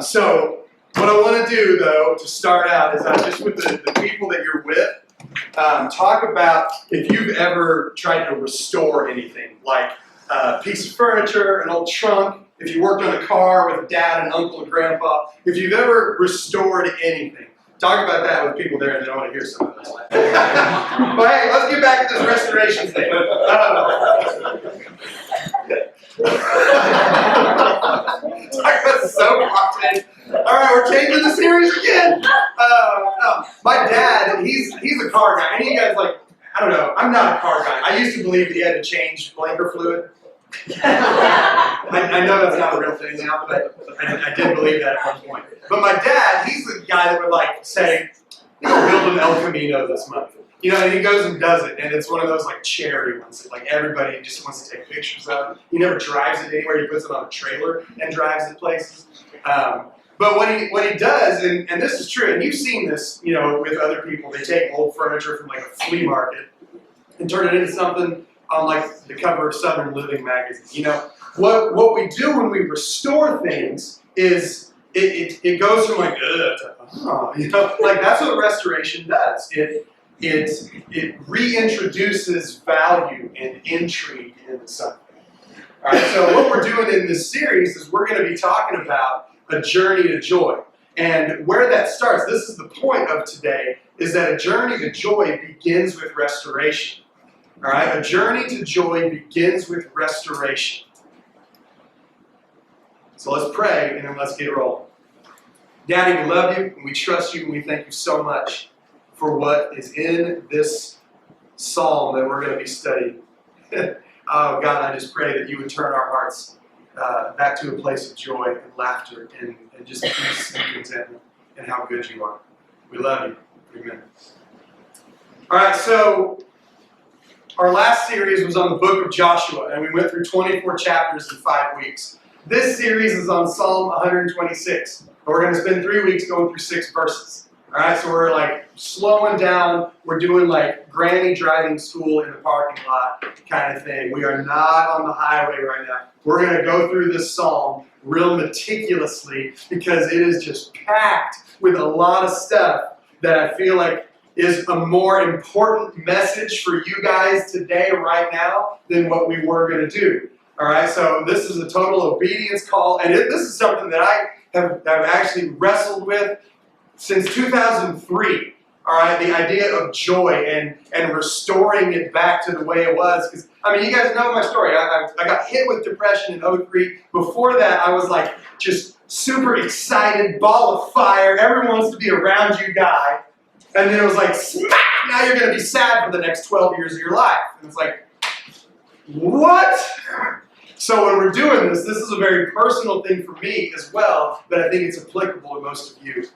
So what I want to do, though, to start out is just with the people that you're with, talk about if you've ever tried to restore anything, like a piece of furniture, an old trunk, if you worked on a car with dad and uncle and grandpa, if you've ever restored anything. Talk about that with people there, and they don't want to hear some of this. But hey, let's get back to this restoration thing. Talk about soap option. All right, we're changing the series again. My dad, he's a car guy. Any of you guys I don't know, I'm not a car guy. I used to believe that you had to change blinker fluid. I know that's not a real thing now, but I did believe that at one point. But my dad, he's the guy that would say, build an El Camino this month. And he goes and does it, and it's one of those cherry ones that everybody just wants to take pictures of. He never drives it anywhere. He puts it on a trailer and drives it places. But what he does, and this is true, and you've seen this, with other people. They take old furniture from a flea market and turn it into something on the cover of Southern Living magazine. What we do when we restore things is it goes from that's what restoration does. It reintroduces value and intrigue into something. All right, so what we're doing in this series is we're going to be talking about a journey to joy. And where that starts, this is the point of today, is that a journey to joy begins with restoration. All right, a journey to joy begins with restoration. So let's pray and then let's get rolling. Daddy, we love you and we trust you and we thank you so much for what is in this psalm that we're going to be studying. Oh, God, I just pray that you would turn our hearts back to a place of joy and laughter and just peace and contentment and how good you are. We love you. Amen. All right, so our last series was on the book of Joshua, and we went through 24 chapters in 5 weeks. This series is on Psalm 126, and we're going to spend 3 weeks going through 6 verses. All right, so we're slowing down. We're doing granny driving school in the parking lot kind of thing. We are not on the highway right now. We're going to go through this psalm real meticulously because it is just packed with a lot of stuff that I feel is a more important message for you guys today, right now, than what we were going to do. All right, so this is a total obedience call, and this is something that I have actually wrestled with since 2003, all right, the idea of joy and restoring it back to the way it was. Because, you guys know my story. I got hit with depression in 2003. Before that, I was just super excited, ball of fire, everyone wants to be around you guy. And then it was smack, now you're going to be sad for the next 12 years of your life. And it's what? So when we're doing this is a very personal thing for me as well, but I think it's applicable to most of you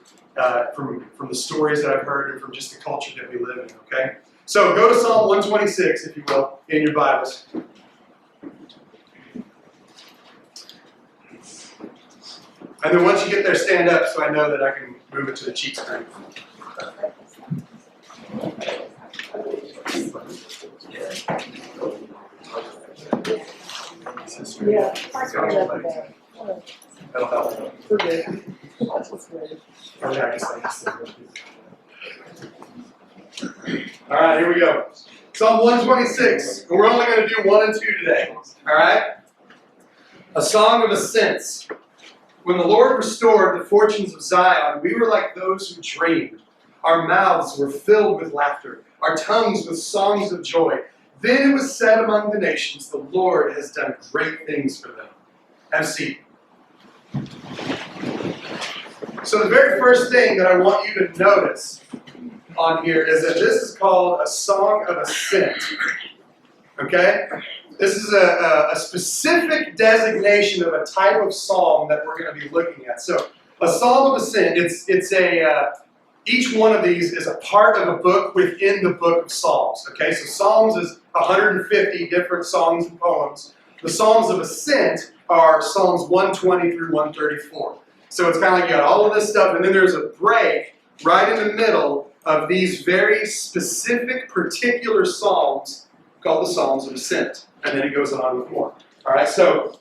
from the stories that I've heard and from just the culture that we live in, okay? So go to Psalm 126, if you will, in your Bibles. And then once you get there, stand up so I know that I can move it to the cheat screen. Yeah. That'll help. We're good. All right, here we go. Psalm 126. And we're only going to do 1 and 2 today. All right? A song of ascents. When the Lord restored the fortunes of Zion, we were like those who dreamed. Our mouths were filled with laughter, our tongues with songs of joy. Then it was said among the nations, the Lord has done great things for them. Have a seat. So the very first thing that I want you to notice on here is that this is called a song of ascent. Okay? This is a specific designation of a type of psalm that we're going to be looking at. So a psalm of ascent, each one of these is a part of a book within the book of Psalms. Okay, so Psalms is 150 different songs and poems. The Psalms of Ascent are Psalms 120 through 134. So it's kind of you got all of this stuff, and then there's a break right in the middle of these very specific, particular psalms called the Psalms of Ascent. And then it goes on with more. All right, so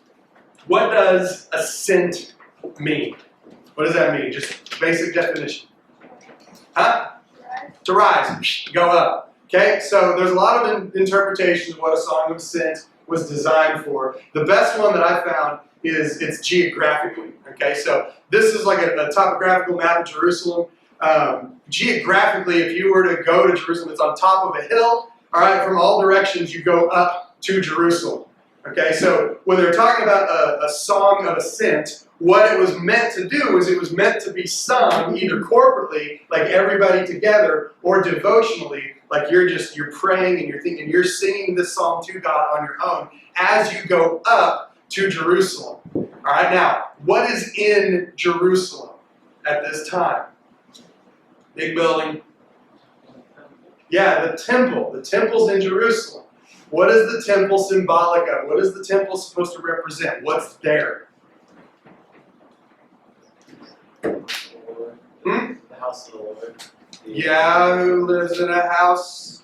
what does ascent mean? What does that mean? Just basic definition. Huh? To rise, go up. Okay, so there's a lot of interpretations of what a song of ascent was designed for. The best one that I found is it's geographically. Okay, so this is like a topographical map of Jerusalem. Geographically, if you were to go to Jerusalem, it's on top of a hill. All right, from all directions you go up to Jerusalem. Okay, so when they're talking about a song of ascent, what it was meant to do is it was meant to be sung either corporately, like everybody together, or devotionally, like you're praying and you're thinking, you're singing this song to God on your own as you go up to Jerusalem. All right, now, what is in Jerusalem at this time? Big building. Yeah, the temple. The temple's in Jerusalem. What is the temple symbolic of? What is the temple supposed to represent? What's there? The house of the Lord. Yeah, who lives in a house?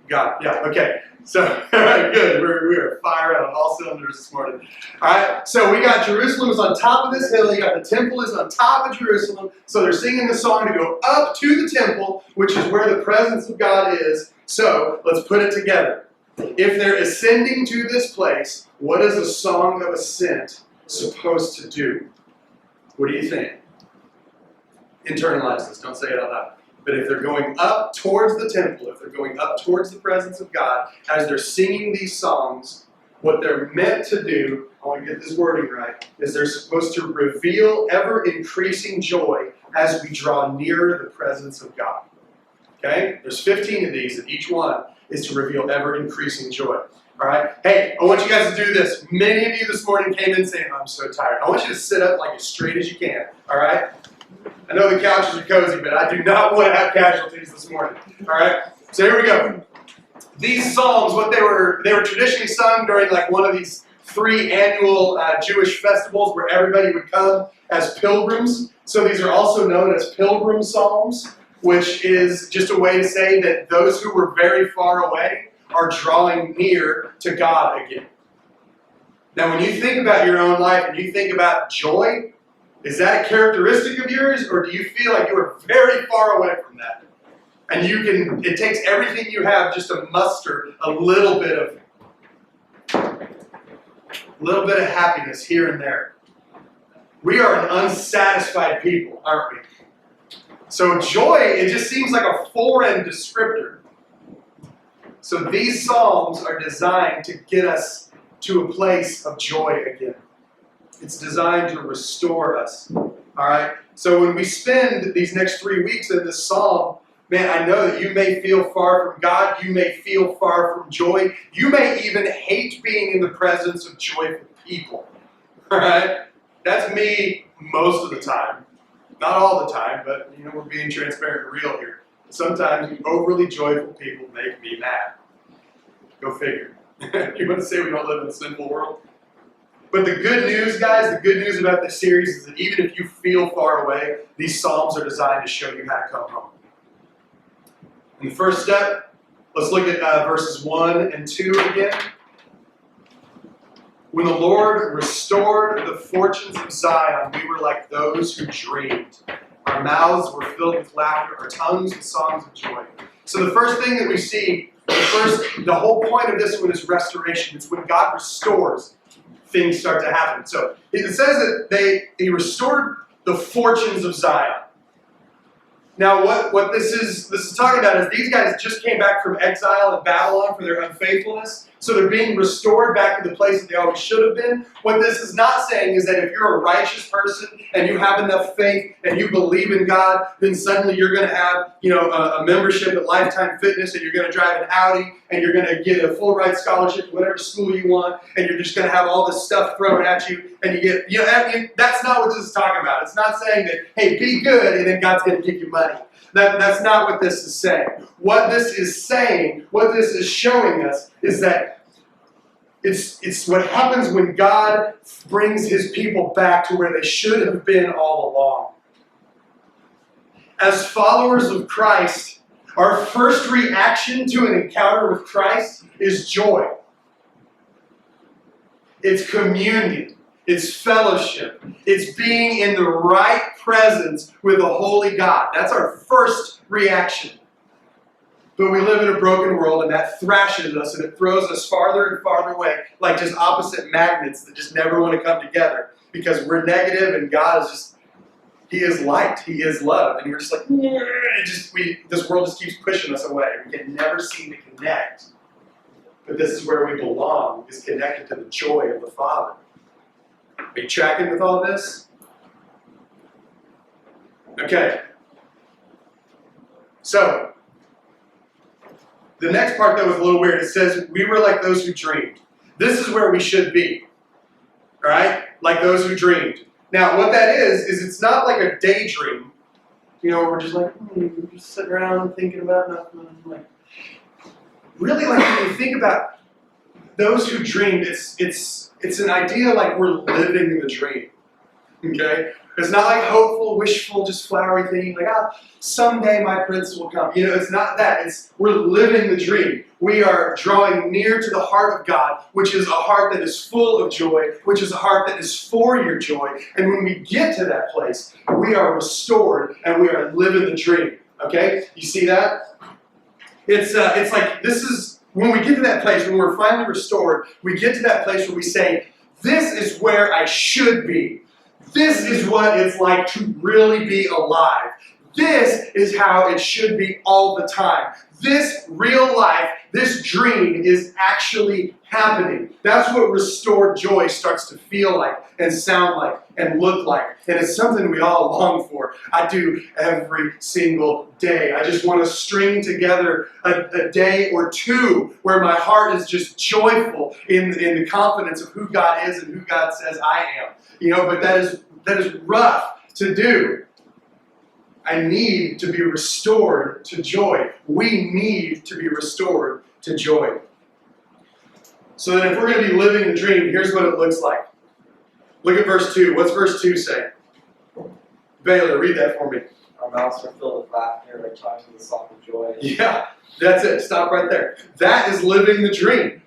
God. Yeah, okay. So, all right, good. We're firing on all cylinders this morning. All right, so we got Jerusalem is on top of this hill. You got the temple is on top of Jerusalem. So they're singing the song to go up to the temple, which is where the presence of God is. So let's put it together. If they're ascending to this place, what is a song of ascent supposed to do? What do you think? Internalize this. Don't say it out loud. But if they're going up towards the temple, if they're going up towards the presence of God, as they're singing these songs, what they're meant to do, I want to get this wording right, is they're supposed to reveal ever-increasing joy as we draw nearer the presence of God. Okay? There's 15 of these, and each one is to reveal ever-increasing joy. All right? Hey, I want you guys to do this. Many of you this morning came in saying, I'm so tired. I want you to sit up like as straight as you can. All right? I know the couches are cozy, but I do not want to have casualties this morning. All right? So here we go. These psalms, what they were traditionally sung during like one of these 3 annual Jewish festivals where everybody would come as pilgrims. So these are also known as pilgrim psalms, which is just a way to say that those who were very far away are drawing near to God again. Now, when you think about your own life and you think about joy, is that a characteristic of yours, or do you feel like you are very far away from that? And it takes everything you have just to muster a little bit of happiness here and there. We are an unsatisfied people, aren't we? So joy, it just seems like a foreign descriptor. So these psalms are designed to get us to a place of joy again. It's designed to restore us. All right? So when we spend these next 3 weeks in this psalm, man, I know that you may feel far from God. You may feel far from joy. You may even hate being in the presence of joyful people. All right? That's me most of the time. Not all the time, but we're being transparent and real here. Sometimes overly joyful people make me mad. Go figure. You want to say we don't live in a sinful world? But the good news, guys, the good news about this series is that even if you feel far away, these psalms are designed to show you how to come home. In the first step, let's look at verses 1 and 2 again. When the Lord restored the fortunes of Zion, we were like those who dreamed. Our mouths were filled with laughter, our tongues with songs of joy. So the first thing that we see, the whole point of this one is restoration. It's when God restores, things start to happen. So it says that he restored the fortunes of Zion. Now, what this is talking about is these guys just came back from exile in Babylon for their unfaithfulness. So they're being restored back to the place that they always should have been. What this is not saying is that if you're a righteous person and you have enough faith and you believe in God, then suddenly you're going to have a membership at Lifetime Fitness, and you're going to drive an Audi, and you're going to get a full ride scholarship to whatever school you want, and you're just going to have all this stuff thrown at you, and you get, that's not what this is talking about. It's not saying that, hey, be good, and then God's going to give you money. That's not what this is saying. What this is saying, what this is showing us, is that it's what happens when God brings his people back to where they should have been all along. As followers of Christ, our first reaction to an encounter with Christ is joy. It's communion. It's fellowship. It's being in the right presence with a holy God. That's our first reaction. But we live in a broken world, and that thrashes us, and it throws us farther and farther away, like just opposite magnets that just never want to come together, because we're negative, and God is just, He is light, He is love, and we're just like, this world just keeps pushing us away. We can never seem to connect. But this is where we belong, is connected to the joy of the Father. Are you tracking with all this? Okay. So, the next part that was a little weird, it says, we were like those who dreamed. This is where we should be. Right? Like those who dreamed. Now, what that is it's not like a daydream. You know, we're just like, we're just sitting around thinking about nothing. Like, really, like when you think about those who dreamed, it's an idea like we're living the dream. Okay? It's not like hopeful, wishful, just flowery thing, like, someday my prince will come. You know, it's not that. We're living the dream. We are drawing near to the heart of God, which is a heart that is full of joy, which is a heart that is for your joy. And when we get to that place, we are restored and we are living the dream. Okay? You see that? It's like this is, when we get to that place, when we're finally restored, we get to that place where we say, this is where I should be. This is what it's like to really be alive. This is how it should be all the time. This real life, this dream is actually happening. That's what restored joy starts to feel like and sound like and look like. And it's something we all long for. I do every single day. I just want to string together a day or two where my heart is just joyful in the confidence of who God is and who God says I am. You know, but that is rough to do. I need to be restored to joy. We need to be restored to joy. So then if we're going to be living the dream, here's what it looks like. Look at verse 2. What's verse 2 say? Baylor, read that for me. Our mouths are filled with laughter, our tongues with the song of joy. Yeah, that's it. Stop right there. That is living the dream.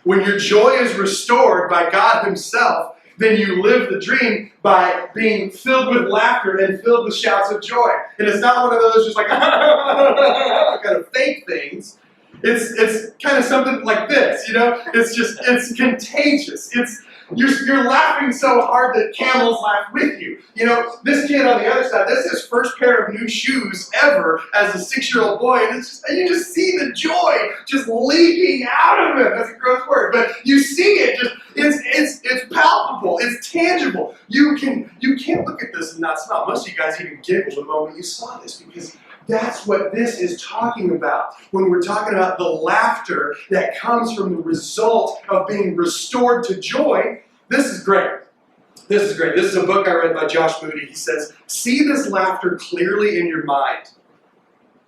When your joy is restored by God Himself, then you live the dream by being filled with laughter and filled with shouts of joy. And it's not one of those just like kind of fake things. It's kind of something like this, you know? It's contagious. You're laughing so hard that camels laugh with you. You know, this kid on the other side, this is his first pair of new shoes ever as a 6-year-old boy, and you just see the joy just leaking out of him. That's a gross word, but you see it. It's palpable. It's tangible. You can't look at this and not smile. Most of you guys even giggled the moment you saw this because that's what this is talking about when we're talking about the laughter that comes from the result of being restored to joy. This is great. This is great. This is a book I read by Josh Moody. He says, see this laughter clearly in your mind.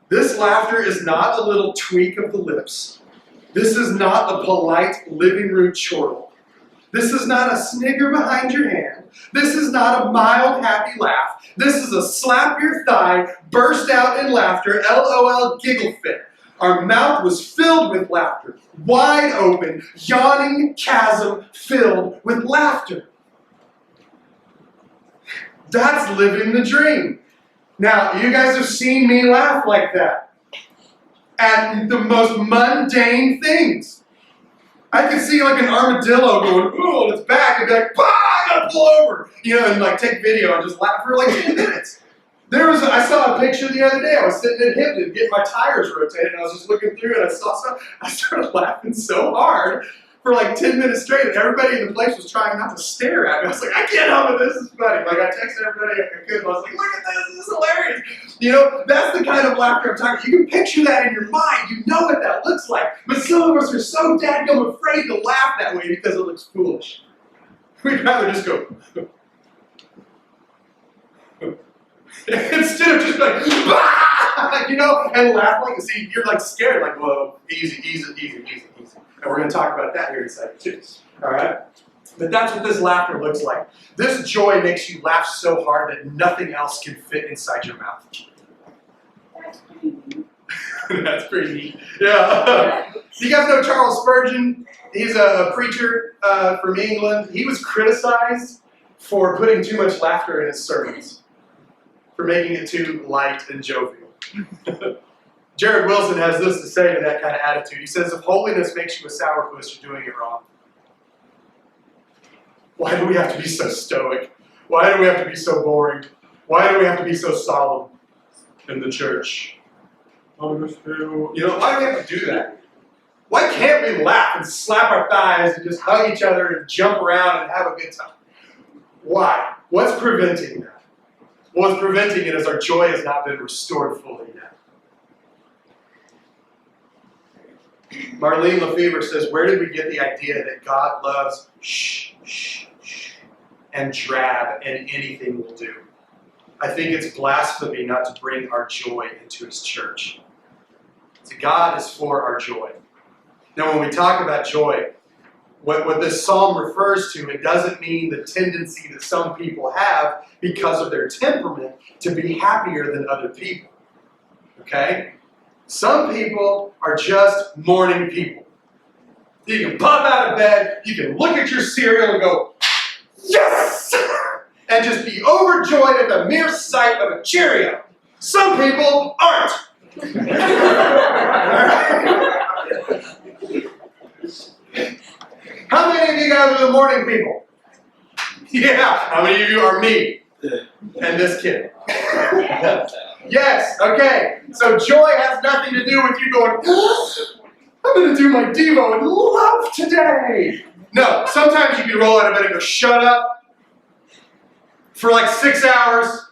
This laughter is not a little tweak of the lips. This is not a polite living room chortle. This is not a snigger behind your hand. This is not a mild, happy laugh. This is a slap your thigh, burst out in laughter, LOL giggle fit. Our mouth was filled with laughter, wide open, yawning chasm filled with laughter. That's living the dream. Now, you guys have seen me laugh like that at the most mundane things. I could see like an armadillo going, ooh, on its back, and be like, bah, I gotta pull over, you know, and like take video and just laugh for like 10 minutes. I saw a picture the other day. I was sitting at Hipton getting my tires rotated, and I was just looking through, and I saw stuff. I started laughing so hard for like 10 minutes straight, and everybody in the place was trying not to stare at me. I was like, I can't help it. This is funny. Like I texted everybody I could. And I was like, look at this. This is hilarious. You know, that's the kind of laughter I'm talking about. You can picture that in your mind. You know what that looks like. But some of us are so dadgum afraid to laugh that way because it looks foolish. We'd rather just go. Instead of just like, bah! You know, and laugh like, see, you're like scared, like, whoa, easy. And we're going to talk about that here in a second too. All right? But that's what this laughter looks like. This joy makes you laugh so hard that nothing else can fit inside your mouth. That's pretty neat. Yeah. Do you guys know Charles Spurgeon? He's a preacher from England. He was criticized for putting too much laughter in his sermons, for making it too light and jovial. Jared Wilson has this to say to that kind of attitude. He says, if holiness makes you a sourpuss, you're doing it wrong. Why do we have to be so stoic? Why do we have to be so boring? Why do we have to be so solemn in the church? You know, why do we have to do that? Why can't we laugh and slap our thighs and just hug each other and jump around and have a good time? Why? What's preventing that? What's preventing it is our joy has not been restored fully yet. Marlene Lefebvre says, where did we get the idea that God loves shh, shh, shh, and drab and anything will do? I think it's blasphemy not to bring our joy into his church. So God is for our joy. Now, when we talk about joy, what this psalm refers to, it doesn't mean the tendency that some people have because of their temperament to be happier than other people. Okay? Some people are just morning people. You can pop out of bed, you can look at your cereal and go, yes! And just be overjoyed at the mere sight of a Cheerio. Some people aren't. How many of you guys are the morning people? Yeah. How many of you are me? And this kid. Yes. Okay. So joy has nothing to do with you going, I'm going to do my Devo and love today. No. Sometimes you can roll out of bed and go, shut up for like 6 hours.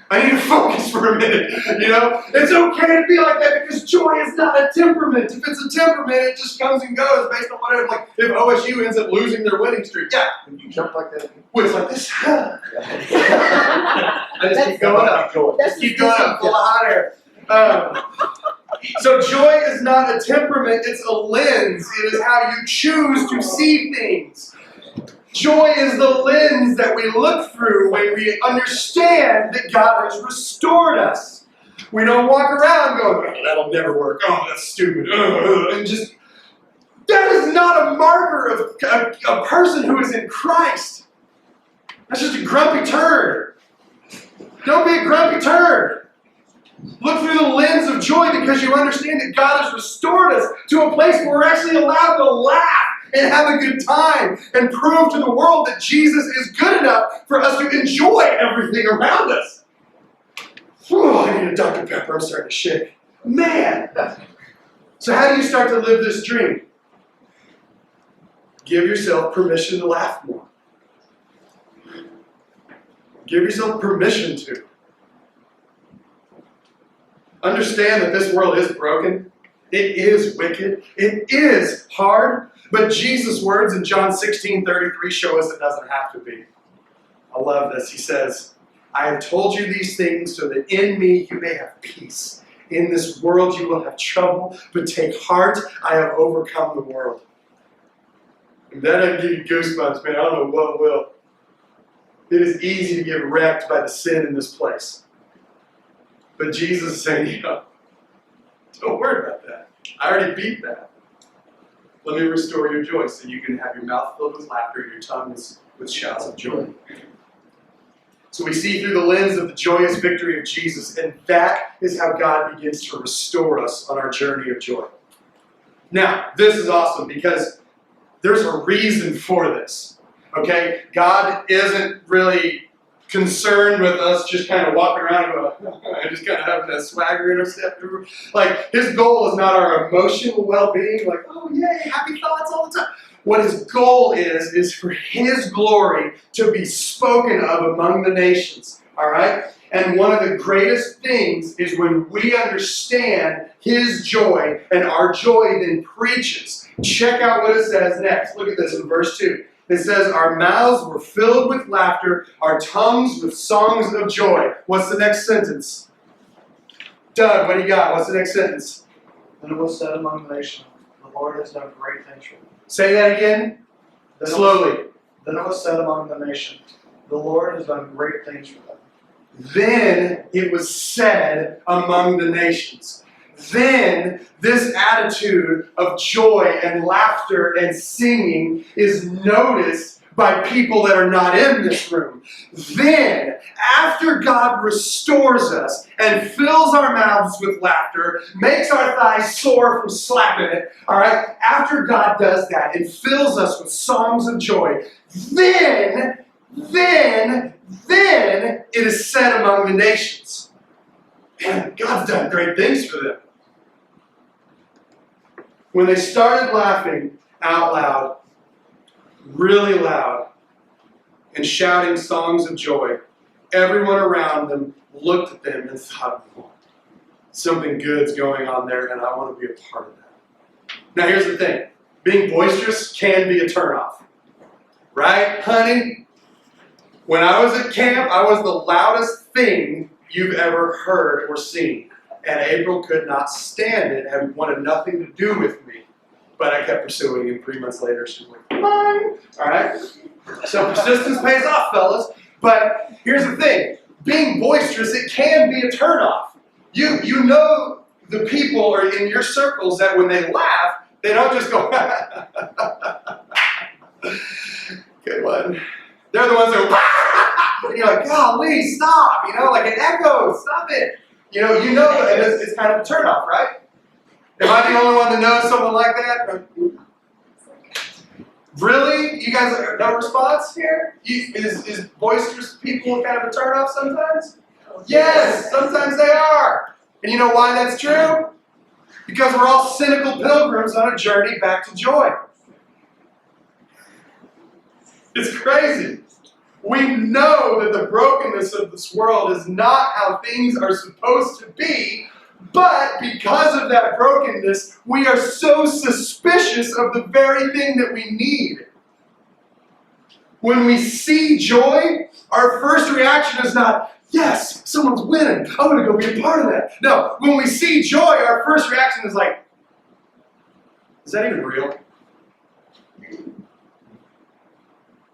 I need to focus for a minute, you know? It's okay to be like that because joy is not a temperament. If it's a temperament, it just comes and goes based on whatever. Like, if OSU ends up losing their winning streak, yeah. When you jump like that, Well, it's like this. I just keep going up. Just keep going up, full of hot air. So joy is not a temperament, it's a lens. It is how you choose to see things. Joy is the lens that we look through when we understand that God has restored us. We don't walk around going, oh, that'll never work. Oh, that's stupid. And just, that is not a marker of a person who is in Christ. That's just a grumpy turd. Don't be a grumpy turd. Look through the lens of joy because you understand that God has restored us to a place where we're actually allowed to laugh and have a good time and prove to the world that Jesus is good enough for us to enjoy everything around us. Whew, I need a Dr. Pepper. I'm starting to shake. Man! So how do you start to live this dream? Give yourself permission to laugh more. Give yourself permission to. Understand that this world is broken. It is wicked. It is hard. But Jesus' words in John 16:33 show us it doesn't have to be. I love this. He says, I have told you these things so that in me you may have peace. In this world you will have trouble, but take heart, I have overcome the world. If that doesn't give you goosebumps, man, I don't know what will. It is easy to get wrecked by the sin in this place. But Jesus is saying, don't worry about that. I already beat that. Let me restore your joy so you can have your mouth filled with laughter and your tongue with shouts of joy. So we see through the lens of the joyous victory of Jesus, and that is how God begins to restore us on our journey of joy. Now, this is awesome because there's a reason for this. Okay? God isn't really concerned with us just kind of walking around and just kind of having that swagger in our step. Like, his goal is not our emotional well-being, like, oh yay, happy thoughts all the time. What his goal is for his glory to be spoken of among the nations. All right? And one of the greatest things is when we understand his joy and our joy then preaches. Check out what it says next. Look at this in verse 2. It says, our mouths were filled with laughter, our tongues with songs of joy. What's the next sentence? Doug, what do you got? What's the next sentence? then it was said among the nations, the Lord has done great things for them. Say that again. Slowly. Then it was said among the nations, the Lord has done great things for them. Then it was said among the nations. then this attitude of joy and laughter and singing is noticed by people that are not in this room. Then, after God restores us and fills our mouths with laughter, makes our thighs sore from slapping it, all right? After God does that and fills us with songs of joy, then it is said among the nations. Man, God's done great things for them. When they started laughing out loud, really loud, and shouting songs of joy, everyone around them looked at them and thought, oh, something good's going on there, and I want to be a part of that. Now here's the thing. Being boisterous can be a turnoff. Right, honey? When I was at camp, I was the loudest thing you've ever heard or seen. And April could not stand it and wanted nothing to do with me. But I kept pursuing, and 3 months later, she was like, come on. All right? So persistence pays off, fellas. But here's the thing. Being boisterous, it can be a turnoff. You know the people are in your circles that when they laugh, they don't just go, good one. They're the ones that go, and you're like, golly, stop. Like an echo, stop it. You know, and it's kind of a turnoff, right? Am I the only one that knows someone like that? Really? You guys have no response here? Is boisterous people kind of a turnoff sometimes? Yes, sometimes they are. And you know why that's true? Because we're all cynical pilgrims on a journey back to joy. It's crazy. We know that the brokenness of this world is not how things are supposed to be, but because of that brokenness, we are so suspicious of the very thing that we need. When we see joy, our first reaction is not, yes, someone's winning. I'm going to go be a part of that. No, when we see joy, our first reaction is like, is that even real?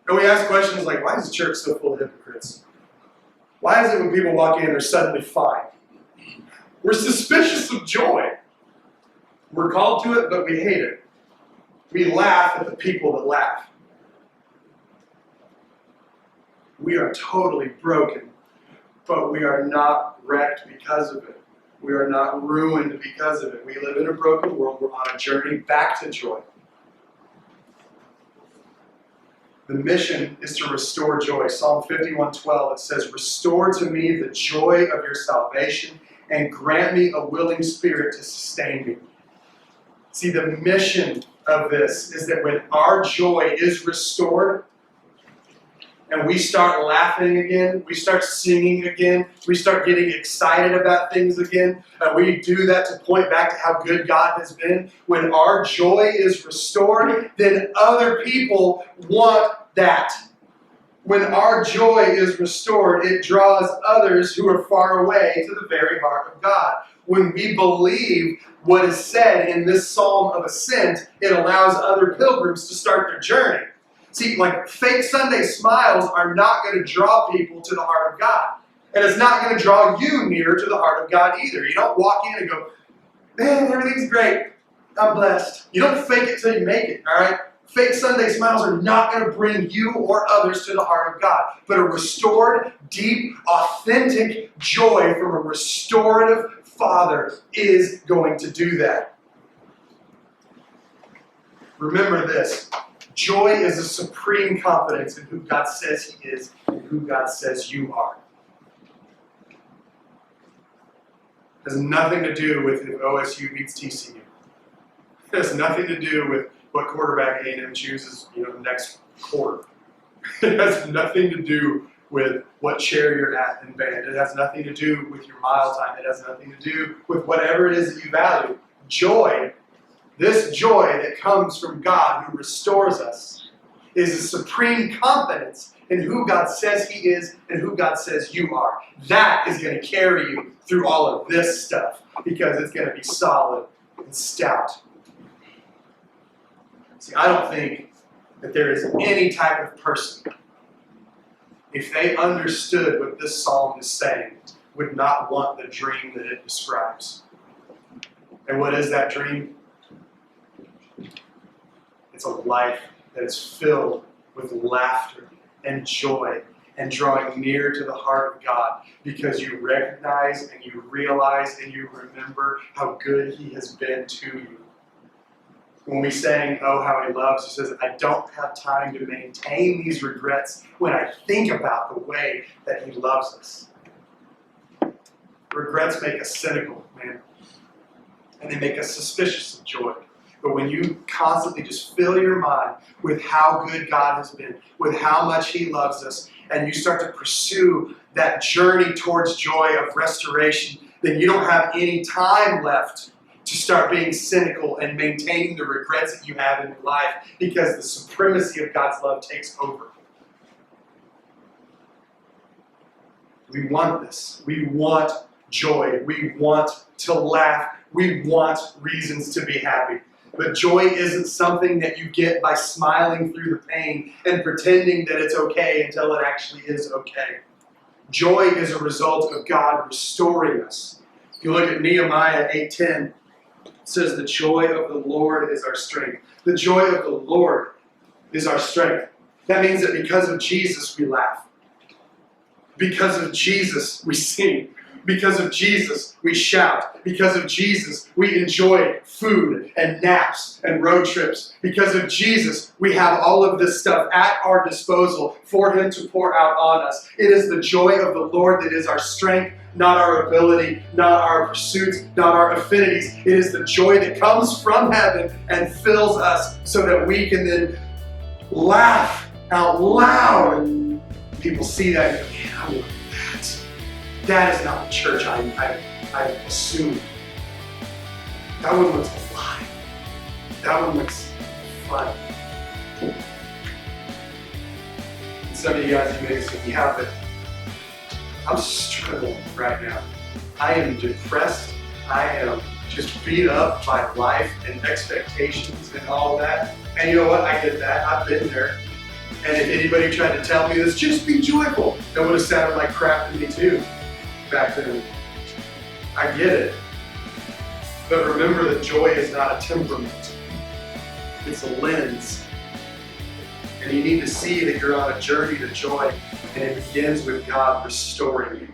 And we ask questions like, why is the church so full of hypocrites? Why is it when people walk in, they're suddenly fine? We're suspicious of joy. We're called to it, but we hate it. We laugh at the people that laugh. We are totally broken, but we are not wrecked because of it. We are not ruined because of it. We live in a broken world. We're on a journey back to joy. The mission is to restore joy. Psalm 51:12, it says, restore to me the joy of your salvation and grant me a willing spirit to sustain me. See, the mission of this is that when our joy is restored and we start laughing again, we start singing again, we start getting excited about things again, and we do that to point back to how good God has been. When our joy is restored, then other people want that. When our joy is restored, it draws others who are far away to the very heart of God. When we believe what is said in this psalm of ascent, it allows other pilgrims to start their journey. See, like fake Sunday smiles are not going to draw people to the heart of God. And it's not going to draw you nearer to the heart of God either. You don't walk in and go, man, everything's great. I'm blessed. You don't fake it till you make it, all right? Fake Sunday smiles are not going to bring you or others to the heart of God. But a restored, deep, authentic joy from a restorative Father is going to do that. Remember this. Joy is a supreme confidence in who God says He is and who God says you are. It has nothing to do with if OSU beats TCU. It has nothing to do with what quarterback A&M chooses, the next quarter. It has nothing to do with what chair you're at in band. It has nothing to do with your mile time. It has nothing to do with whatever it is that you value. Joy, this joy that comes from God who restores us, is a supreme confidence in who God says He is and who God says you are. That is going to carry you through all of this stuff because it's going to be solid and stout. See, I don't think that there is any type of person, if they understood what this psalm is saying, would not want the dream that it describes. And what is that dream? It's a life that is filled with laughter and joy and drawing near to the heart of God because you recognize and you realize and you remember how good He has been to you. When we sang, "Oh, how He loves," He says, I don't have time to maintain these regrets when I think about the way that He loves us. Regrets make us cynical, man. And they make us suspicious of joy. But when you constantly just fill your mind with how good God has been, with how much He loves us, and you start to pursue that journey towards joy of restoration, then you don't have any time left to start being cynical and maintaining the regrets that you have in your life because the supremacy of God's love takes over. We want this. We want joy. We want to laugh. We want reasons to be happy. But joy isn't something that you get by smiling through the pain and pretending that it's okay until it actually is okay. Joy is a result of God restoring us. If you look at Nehemiah 8:10, it says, the joy of the Lord is our strength. The joy of the Lord is our strength. That means that because of Jesus, we laugh. Because of Jesus, we sing. Because of Jesus, we shout. Because of Jesus, we enjoy food and naps and road trips. Because of Jesus, we have all of this stuff at our disposal for Him to pour out on us. It is the joy of the Lord that is our strength, not our ability, not our pursuits, not our affinities. It is the joy that comes from heaven and fills us so that we can then laugh out loud. People see that and go, man, I want that. That is not the church I assumed. That one looks alive. That one looks fun. And some of you guys, you may say, yeah, but I'm struggling right now. I am depressed. I am just beat up by life and expectations and all that. And you know what? I get that. I've been there. And if anybody tried to tell me this, just be joyful, that would have sounded like crap to me too back then. I get it. But remember that joy is not a temperament. It's a lens. And you need to see that you're on a journey to joy, and it begins with God restoring you.